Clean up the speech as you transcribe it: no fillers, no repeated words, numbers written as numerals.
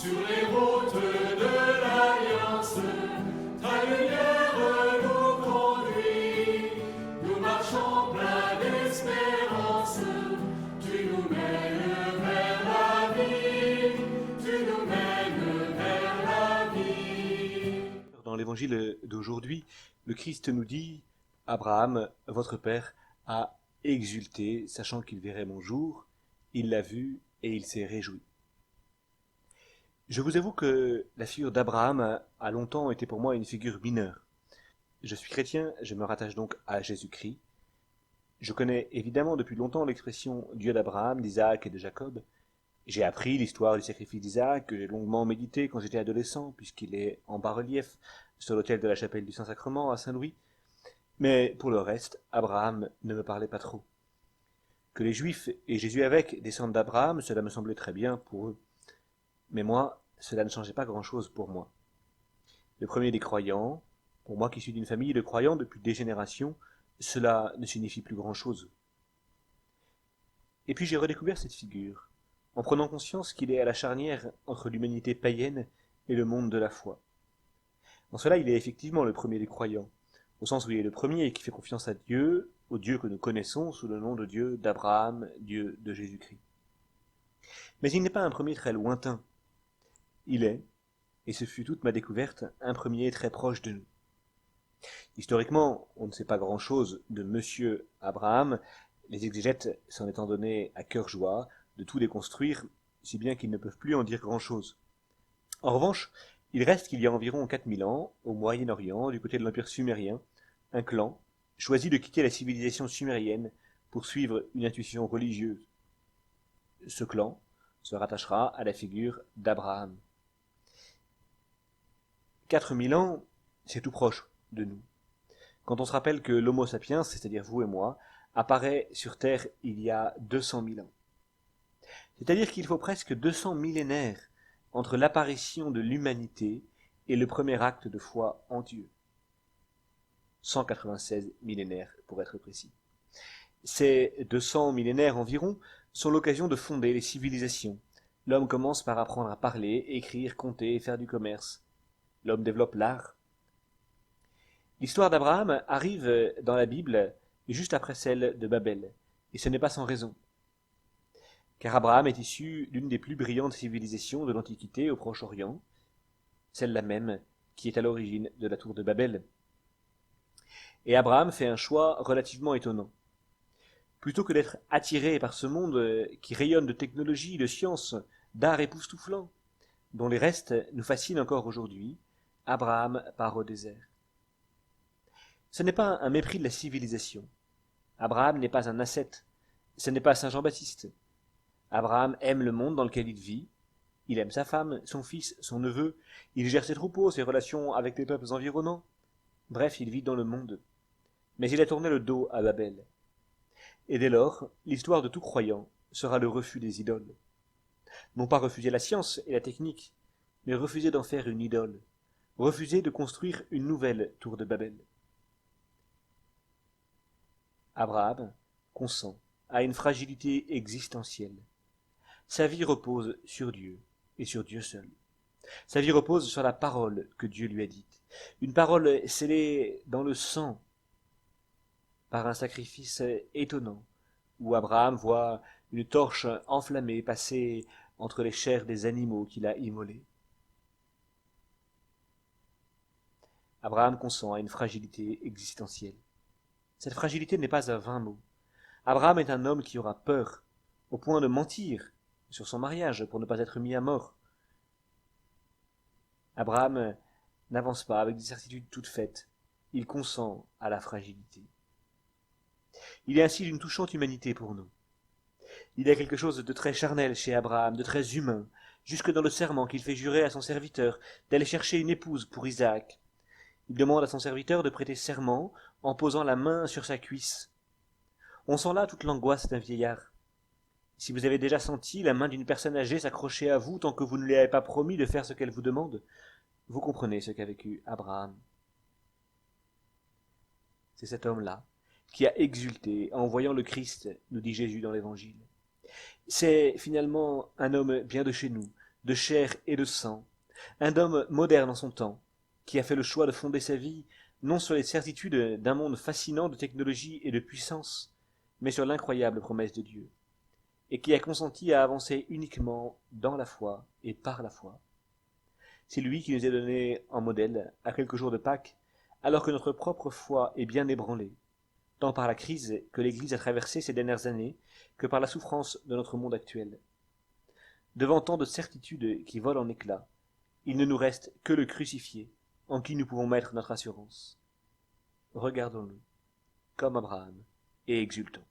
Sur les routes de l'Alliance, ta lumière nous conduit. Nous marchons plein d'espérance. Tu nous mènes vers la vie. Tu nous mènes vers la vie. Dans l'évangile d'aujourd'hui, le Christ nous dit « Abraham, votre père, a exulté, sachant qu'il verrait mon jour. Il l'a vu et il s'est réjoui. » Je vous avoue que la figure d'Abraham a longtemps été pour moi une figure mineure. Je suis chrétien, je me rattache donc à Jésus-Christ. Je connais évidemment depuis longtemps l'expression Dieu d'Abraham, d'Isaac et de Jacob. J'ai appris l'histoire du sacrifice d'Isaac, que j'ai longuement médité quand j'étais adolescent, puisqu'il est en bas-relief sur l'autel de la chapelle du Saint-Sacrement à Saint-Louis. Mais pour le reste, Abraham ne me parlait pas trop. Que les Juifs, et Jésus avec, descendent d'Abraham, cela me semblait très bien pour eux. Mais moi, cela ne changeait pas grand-chose pour moi. Le premier des croyants, pour moi qui suis d'une famille de croyants depuis des générations, cela ne signifie plus grand-chose. Et puis j'ai redécouvert cette figure, en prenant conscience qu'il est à la charnière entre l'humanité païenne et le monde de la foi. En cela, il est effectivement le premier des croyants, au sens où il est le premier qui fait confiance à Dieu, au Dieu que nous connaissons sous le nom de Dieu d'Abraham, Dieu de Jésus-Christ. Mais il n'est pas un premier très lointain. Il est, et ce fut toute ma découverte, un premier très proche de nous. Historiquement, on ne sait pas grand-chose de Monsieur Abraham, les exégètes s'en étant donné à cœur joie de tout déconstruire, si bien qu'ils ne peuvent plus en dire grand-chose. En revanche, il reste qu'il y a environ 4000 ans, au Moyen-Orient, du côté de l'Empire sumérien, un clan choisit de quitter la civilisation sumérienne pour suivre une intuition religieuse. Ce clan se rattachera à la figure d'Abraham. 4000 ans, c'est tout proche de nous. Quand on se rappelle que l'Homo sapiens, c'est-à-dire vous et moi, apparaît sur Terre il y a 200 000 ans. C'est-à-dire qu'il faut presque 200 millénaires entre l'apparition de l'humanité et le premier acte de foi en Dieu. 196 millénaires pour être précis. Ces 200 millénaires environ sont l'occasion de fonder les civilisations. L'homme commence par apprendre à parler, écrire, compter et faire du commerce. L'homme développe l'art. L'histoire d'Abraham arrive dans la Bible juste après celle de Babel, et ce n'est pas sans raison. Car Abraham est issu d'une des plus brillantes civilisations de l'Antiquité au Proche-Orient, celle-là même qui est à l'origine de la tour de Babel. Et Abraham fait un choix relativement étonnant. Plutôt que d'être attiré par ce monde qui rayonne de technologie, de science, d'art époustouflant, dont les restes nous fascinent encore aujourd'hui, Abraham part au désert. Ce n'est pas un mépris de la civilisation. Abraham n'est pas un ascète. Ce n'est pas Saint Jean-Baptiste. Abraham aime le monde dans lequel il vit. Il aime sa femme, son fils, son neveu. Il gère ses troupeaux, ses relations avec les peuples environnants. Bref, il vit dans le monde. Mais il a tourné le dos à Babel. Et dès lors, l'histoire de tout croyant sera le refus des idoles. Non pas refuser la science et la technique, mais refuser d'en faire une idole. Refuser de construire une nouvelle tour de Babel. Abraham consent à une fragilité existentielle. Sa vie repose sur Dieu et sur Dieu seul. Sa vie repose sur la parole que Dieu lui a dite. Une parole scellée dans le sang par un sacrifice étonnant, où Abraham voit une torche enflammée passer entre les chairs des animaux qu'il a immolés. Abraham consent à une fragilité existentielle. Cette fragilité n'est pas à vain mot. Abraham est un homme qui aura peur, au point de mentir sur son mariage pour ne pas être mis à mort. Abraham n'avance pas avec des certitudes toutes faites. Il consent à la fragilité. Il est ainsi d'une touchante humanité pour nous. Il y a quelque chose de très charnel chez Abraham, de très humain, jusque dans le serment qu'il fait jurer à son serviteur d'aller chercher une épouse pour Isaac. Il demande à son serviteur de prêter serment en posant la main sur sa cuisse. On sent là toute l'angoisse d'un vieillard. Si vous avez déjà senti la main d'une personne âgée s'accrocher à vous tant que vous ne lui avez pas promis de faire ce qu'elle vous demande, vous comprenez ce qu'a vécu Abraham. C'est cet homme-là qui a exulté en voyant le Christ, nous dit Jésus dans l'Évangile. C'est finalement un homme bien de chez nous, de chair et de sang, un homme moderne en son temps, qui a fait le choix de fonder sa vie non sur les certitudes d'un monde fascinant de technologie et de puissance, mais sur l'incroyable promesse de Dieu, et qui a consenti à avancer uniquement dans la foi et par la foi. C'est lui qui nous est donné en modèle à quelques jours de Pâques, alors que notre propre foi est bien ébranlée, tant par la crise que l'Église a traversée ces dernières années que par la souffrance de notre monde actuel. Devant tant de certitudes qui volent en éclats, il ne nous reste que le crucifié, en qui nous pouvons mettre notre assurance. Regardons-le, comme Abraham, et exultons.